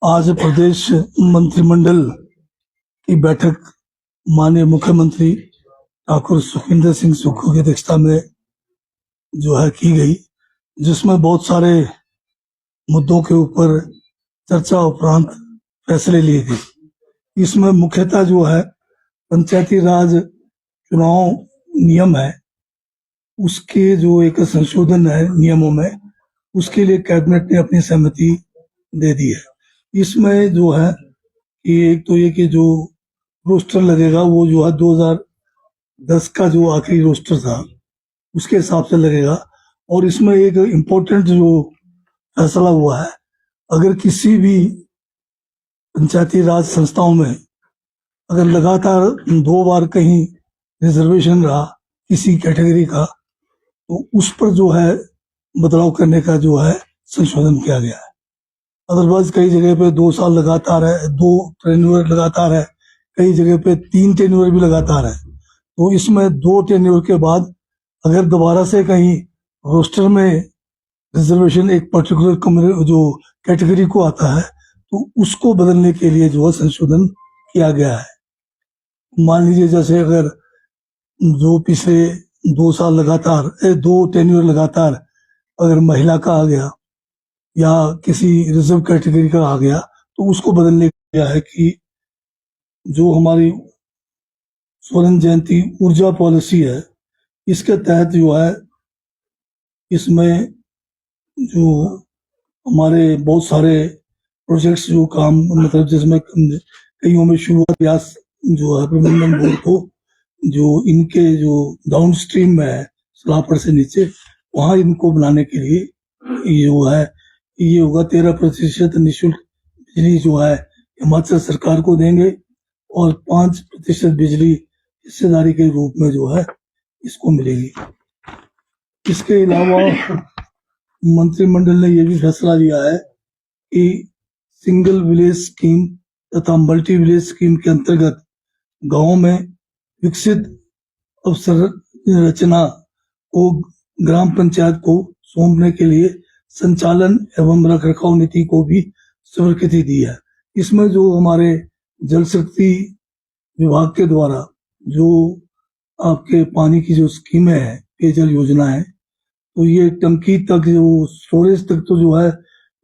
आज प्रदेश मंत्रिमंडल की बैठक माननीय मुख्यमंत्री ठाकुर सुखविंदर सिंह सुक्खू की अध्यक्षता में जो है की गई, जिसमें बहुत सारे मुद्दों के ऊपर चर्चा उपरांत फैसले लिए गए। इसमें मुख्यतः जो है पंचायती राज चुनाव नियम है, उसके जो एक संशोधन है नियमों में, उसके लिए कैबिनेट ने अपनी सहमति दे दी है। इसमें जो है कि एक तो ये कि जो रोस्टर लगेगा वो जो है 2010 का जो आखिरी रोस्टर था उसके हिसाब से लगेगा। और इसमें एक इम्पोर्टेंट जो फैसला हुआ है, अगर किसी भी पंचायती राज संस्थाओं में अगर लगातार 2 बार कहीं रिजर्वेशन रहा किसी कैटेगरी का, तो उस पर जो है बदलाव करने का जो है संशोधन किया गया है। अदरवाइज कई जगह पे 2 साल लगातार है, 2 टेन्योर लगातार है, कई जगह पे 3 टेन्योर भी लगातार है। तो इसमें 2 टेन्योर के बाद अगर दोबारा से कहीं रोस्टर में रिजर्वेशन एक पर्टिकुलर जो कैटेगरी को आता है, तो उसको बदलने के लिए जो है संशोधन किया गया है। मान लीजिए जैसे अगर जो पिछले 2 साल लगातार 2 टेन्योर लगातार अगर महिला का आ गया या किसी रिजर्व कैटेगरी का आ गया, तो उसको बदलने का है कि जो हमारी स्वर्ण जयंती ऊर्जा पॉलिसी है, इसके तहत जो है इसमें जो हमारे बहुत सारे प्रोजेक्ट्स जो काम मतलब जिसमें कईयों में शुरुआत प्रयास जो है प्रबंधन बोर्ड को जो इनके जो डाउन स्ट्रीम में है सलाहपुर से नीचे, वहां इनको बनाने के लिए ये जो है ये होगा 13% निःशुल्क बिजली जो है हिमाचल सरकार को देंगे और 5% बिजली हिस्सेदारी के रूप में जो है इसको मिलेगी। इसके अलावा मंत्रिमंडल ने यह भी फैसला लिया है कि सिंगल विलेज स्कीम तथा मल्टी विलेज स्कीम के अंतर्गत गांवों में विकसित अवसंरचना को ग्राम पंचायत को सौंपने के लिए संचालन एवं रखरखाव नीति को भी स्वीकृति दी है। इसमें जो हमारे जल शक्ति विभाग के द्वारा जो आपके पानी की जो स्कीमें हैं, पेयजल योजना है, तो ये टंकी तक जो स्टोरेज तक तो जो है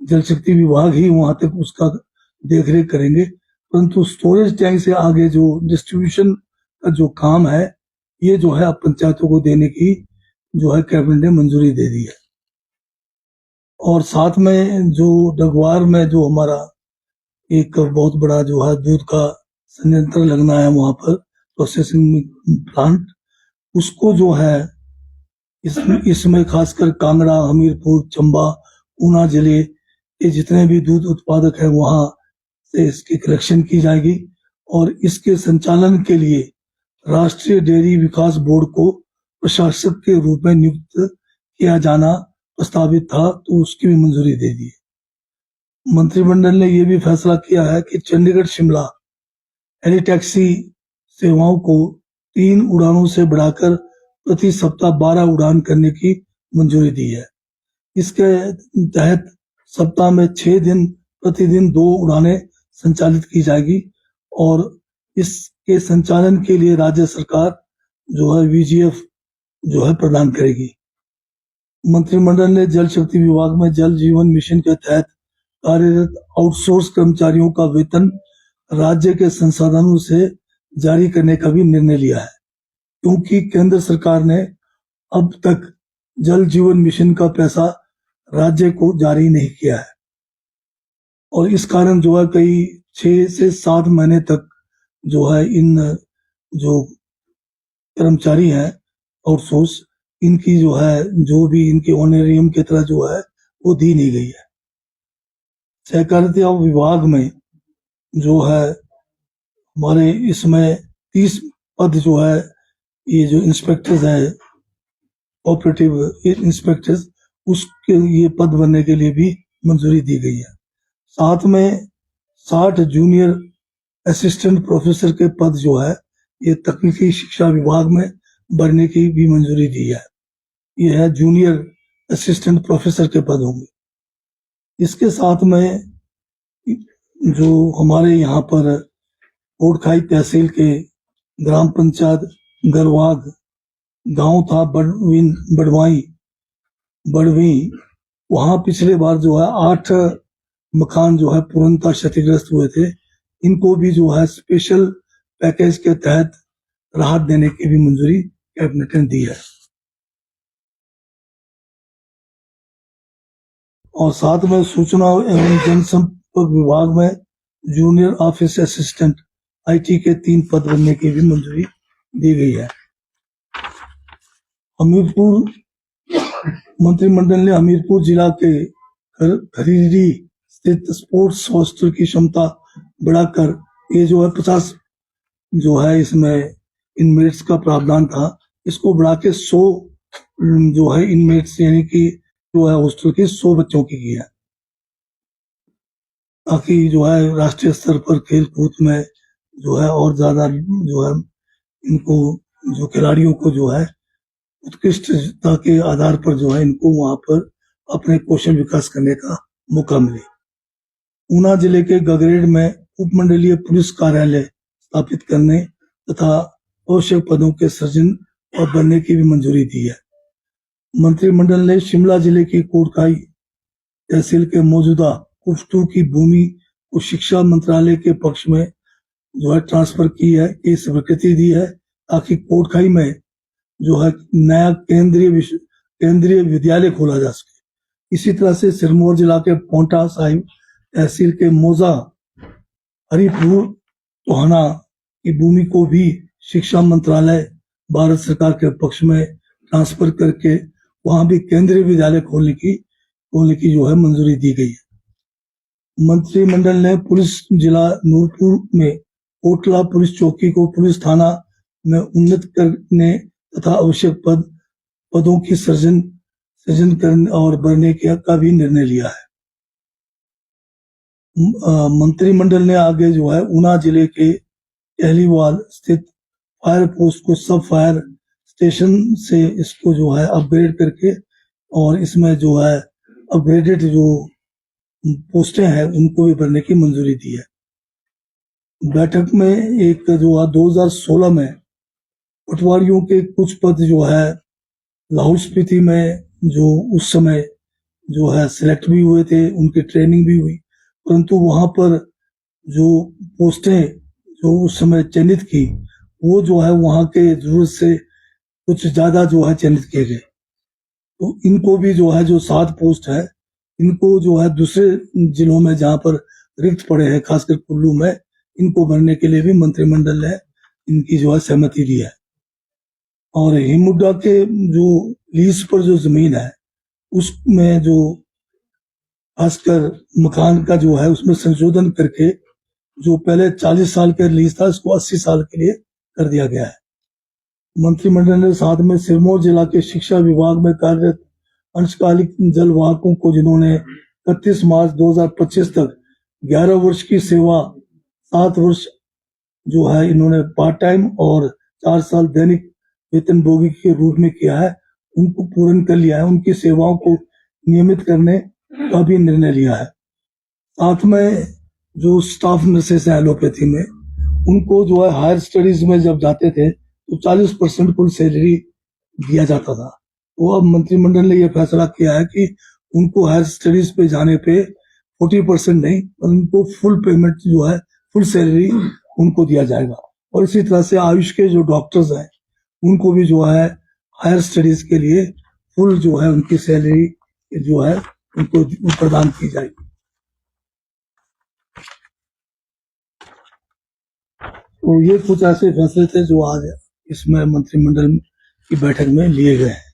जल शक्ति विभाग ही वहां तक उसका देखरेख करेंगे, परंतु स्टोरेज टैंक से आगे जो डिस्ट्रीब्यूशन का जो काम है, ये जो है अब पंचायतों को देने की जो है कैबिनेट ने मंजूरी दे दी है। और साथ में जो डगवार में जो हमारा एक बहुत बड़ा जो है दूध का संयंत्र लगना है, वहां पर प्रोसेसिंग प्लांट, उसको जो है इसमें खासकर कांगड़ा, हमीरपुर, चंबा, ऊना जिले के जितने भी दूध उत्पादक हैं वहां से इसकी कलेक्शन की जाएगी और इसके संचालन के लिए राष्ट्रीय डेयरी विकास बोर्ड को प्रशासक के रूप में नियुक्त किया जाना प्रस्तावित था, तो उसकी भी मंजूरी दे दी। मंत्रिमंडल ने यह भी फैसला किया है कि चंडीगढ़ शिमला हेली टैक्सी सेवाओं को 3 उड़ानों से बढ़ाकर प्रति सप्ताह 12 उड़ान करने की मंजूरी दी है। इसके तहत सप्ताह में 6 दिन प्रतिदिन 2 उड़ानें संचालित की जाएगी और इसके संचालन के लिए राज्य सरकार जो है VGF जो है प्रदान करेगी। मंत्रिमंडल ने जल शक्ति विभाग में जल जीवन मिशन के तहत कार्यरत आउटसोर्स कर्मचारियों का वेतन राज्य के संसाधनों से जारी करने का भी निर्णय लिया है, क्योंकि केंद्र सरकार ने अब तक जल जीवन मिशन का पैसा राज्य को जारी नहीं किया है और इस कारण जो है कई 6 से 7 महीने तक जो है इन जो कर्मचारी हैं आउटसोर्स, इनकी जो है जो भी इनके ऑनरेरियम की तरह जो है वो दी नहीं गई है। सहकारिता विभाग में जो है हमारे इसमें 30 पद जो है ये जो इंस्पेक्टर्स है कोऑपरेटिव इंस्पेक्टर्स, उसके ये पद बनने के लिए भी मंजूरी दी गई है। साथ में 60 जूनियर असिस्टेंट प्रोफेसर के पद जो है ये तकनीकी शिक्षा विभाग में भरने की भी मंजूरी दी है। ये है जूनियर असिस्टेंट प्रोफेसर के पद होंगे। इसके साथ में जो हमारे यहाँ पर कोटखाई तहसील के ग्राम पंचायत गरवाग गांव था बड़वी, वहां पिछले बार जो है 8 मकान जो है पूर्णतः क्षतिग्रस्त हुए थे। इनको भी जो है स्पेशल पैकेज के तहत राहत देने की भी मंजूरी कैबिनेट ने दी है। और साथ में सूचना एवं जनसंपर्क विभाग में जूनियर ऑफिस असिस्टेंट IT के 3 पद बनने की भी मंजूरी दी गई है। हमीरपुर मंत्रिमंडल ने हमीरपुर जिला के खरीदी स्थित स्पोर्ट्स हॉस्टल की क्षमता बढ़ाकर, ये जो है 50 जो है इसमें इनमेट्स का प्रावधान था, इसको बढ़ा के 100 जो है इनमेट्स यानी कि जो है हॉस्टल की 100 बच्चों की है, ताकि जो है राष्ट्रीय स्तर पर खेल कूद में जो है और ज्यादा जो है इनको जो खिलाड़ियों को जो है उत्कृष्टता के आधार पर जो है इनको वहां पर अपने कौशल विकास करने का मौका मिले। ऊना जिले के गगरेड में उपमंडलीय पुलिस कार्यालय स्थापित करने तथा आवश्यक पदों के सृजन और बनने की भी मंजूरी दी है। मंत्रिमंडल ने शिमला जिले की कोटखाई तहसील के मौजूदा कुफ्टू की भूमि को शिक्षा मंत्रालय के पक्ष में जो है ट्रांसफर की है, की स्वीकृति दी है, ताकि कोटखाई में जो है नया केंद्रीय विद्यालय खोला जा सके। इसी तरह से सिरमौर जिला के पोंटा साहिब तहसील के मोजा हरिपुर टोहाना की भूमि को भी शिक्षा मंत्रालय भारत सरकार के पक्ष में ट्रांसफर करके वहां भी केंद्रीय विद्यालय खोलने की जो है मंजूरी दी गई है। मंत्रिमंडल ने पुलिस जिला नूरपुर में कोटला पुलिस चौकी को पुलिस थाना में उन्नत करने तथा आवश्यक पदों की सृजन करने और बढ़ने का भी निर्णय लिया है। मंत्रिमंडल ने आगे जो है ऊना जिले के टहलीवाल स्थित फायर पोस्ट को सब फायर स्टेशन से इसको जो है अपग्रेड करके और इसमें जो है अपग्रेडेड जो पोस्टें हैं उनको भी भरने की मंजूरी दी है। बैठक में एक जो 2016 में पटवारियों के कुछ पद जो है लाहौल स्पीति में जो उस समय जो है सिलेक्ट भी हुए थे, उनकी ट्रेनिंग भी हुई, परंतु वहां पर जो पोस्टें जो उस समय चयनित की वो जो है वहां के जरूरत से कुछ ज्यादा जो है चयनित किए गए। तो इनको भी जो है जो 7 पोस्ट है इनको जो है दूसरे जिलों में जहां पर रिक्त पड़े हैं, खासकर कुल्लू में, इनको भरने के लिए भी मंत्रिमंडल ने इनकी जो है सहमति दी है। और हिमुडा के जो लीज पर जो जमीन है उसमें जो खासकर मकान का जो है उसमें संशोधन करके जो पहले 40 साल का लीज था इसको 80 साल के लिए कर दिया गया है। मंत्रिमंडल ने साथ में सिरमौर जिला के शिक्षा विभाग में कार्यरत अंशकालिक जलवाहकों को जिन्होंने 31 मार्च 2025 तक 11 वर्ष की सेवा 7 वर्ष जो है इन्होंने पार्ट टाइम और 4 साल दैनिक वेतनभोगी के रूप में किया है, उनको पूर्ण कर लिया है। उनकी सेवाओं को नियमित करने का भी निर्णय लिया है। साथ में जो स्टाफ नर्सेस हैं एलोपैथी में, उनको जो है हायर स्टडीज में जब जाते थे तो 40% कुल सैलरी दिया जाता था। तो अब मंत्रिमंडल ने यह फैसला किया है कि उनको हायर स्टडीज पे जाने पे 40% नहीं, उनको फुल पेमेंट जो है फुल सैलरी उनको दिया जाएगा। और इसी तरह से आयुष के जो डॉक्टर्स हैं उनको भी जो है हायर स्टडीज के लिए फुल जो है उनकी सैलरी जो है उनको प्रदान की जाएगी। तो ये कुछ ऐसे फैसले थे जो आज इसमें मंत्रिमंडल की बैठक में लिए गए हैं।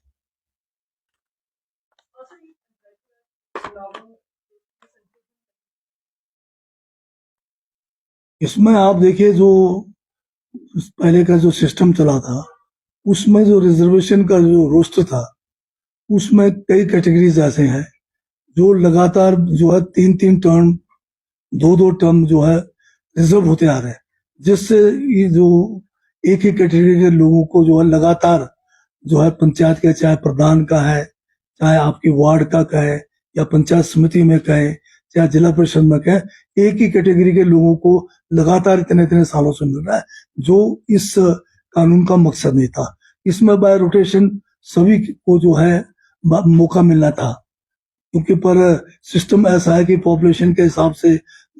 इसमें आप देखिए जो पहले का जो सिस्टम चला था उसमें जो रिजर्वेशन का जो रोस्टर था उसमें कई कैटेगरीज ऐसे हैं जो लगातार जो है 3-3 टर्म 2-2 टर्म जो है रिजर्व होते आ रहे हैं, जिससे ये जो एक ही कैटेगरी के लोगों को जो है लगातार जो है पंचायत के चाहे प्रधान का है, चाहे आपकी वार्ड का कहे या पंचायत समिति में कहे, चाहे जिला परिषद में कहें, एक ही कैटेगरी के लोगों को लगातार इतने इतने सालों से मिल रहा है, जो इस कानून का मकसद नहीं था। इसमें बाय रोटेशन सभी को जो है मौका मिलना था, क्योंकि पर सिस्टम ऐसा है कि पॉपुलेशन के हिसाब से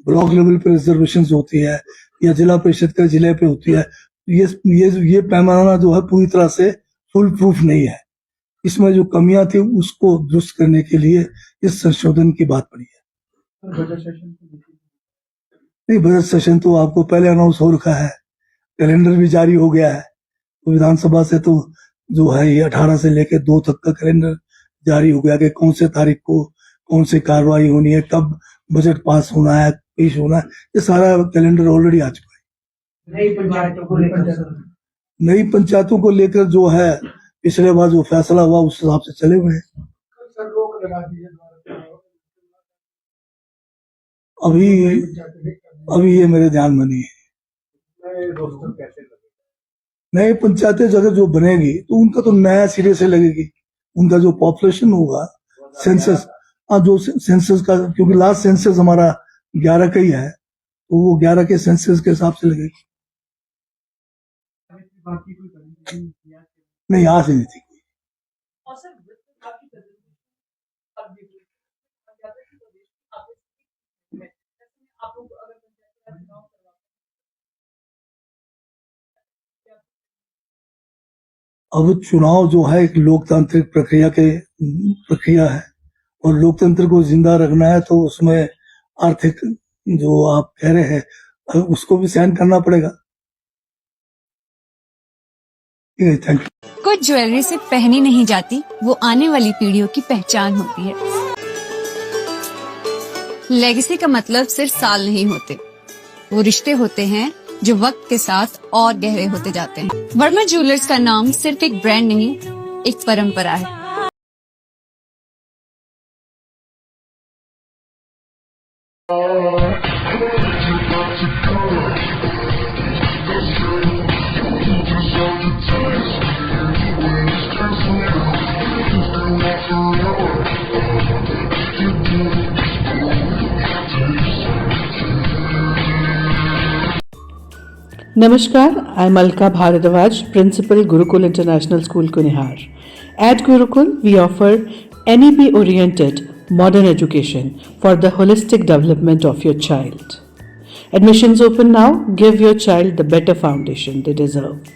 ब्लॉक लेवल पे रिजर्वेशन होती है या जिला परिषद के जिले पे होती है। ये पैमाना जो है पूरी तरह से फुल प्रूफ नहीं है। इसमें जो कमियां थी उसको दुरुस्त करने के लिए इस संशोधन की बात पड़ी है। नहीं, बजट सेशन तो आपको पहले अनाउंस हो रखा है, कैलेंडर भी जारी हो गया है। तो विधानसभा से तो जो है ये 18 से लेकर 2 तक का कैलेंडर जारी हो गया कि कौन से तारीख को कौन सी कार्रवाई होनी है, कब बजट पास होना है, पेश होना है, ये सारा कैलेंडर ऑलरेडी आ चुका है। नई पंचायतों को लेकर जो है पिछले बार जो फैसला हुआ उस हिसाब से चले हुए हैं। अभी ये मेरे ध्यान में नहीं है। नई पंचायतें जगह जो बनेगी तो उनका तो नया सिरे से लगेगी। उनका जो पॉपुलेशन होगा सेंसस, जो सेंसस का, क्योंकि लास्ट सेंसस हमारा 11 का ही है, तो वो 11 के सेंसस के हिसाब से लगेगी। नहीं, आज नहीं थी। अब चुनाव जो है एक लोकतांत्रिक प्रक्रिया है, और लोकतंत्र को जिंदा रखना है तो उसमें आर्थिक जो आप कह रहे हैं उसको भी सहन करना पड़ेगा। Thank you. कुछ ज्वेलरी सिर्फ पहनी नहीं जाती, वो आने वाली पीढ़ियों की पहचान होती है। लेगेसी का मतलब सिर्फ साल नहीं होते, वो रिश्ते होते हैं जो वक्त के साथ और गहरे होते जाते हैं। वर्मा ज्वेलर्स का नाम सिर्फ एक ब्रांड नहीं, एक परंपरा है। Namaskar, I'm Alka Bharadwaj, Principal Gurukul International School, Kunihar. At Gurukul, we offer NEP-oriented modern education for the holistic development of your child. Admissions open now. Give your child the better foundation they deserve.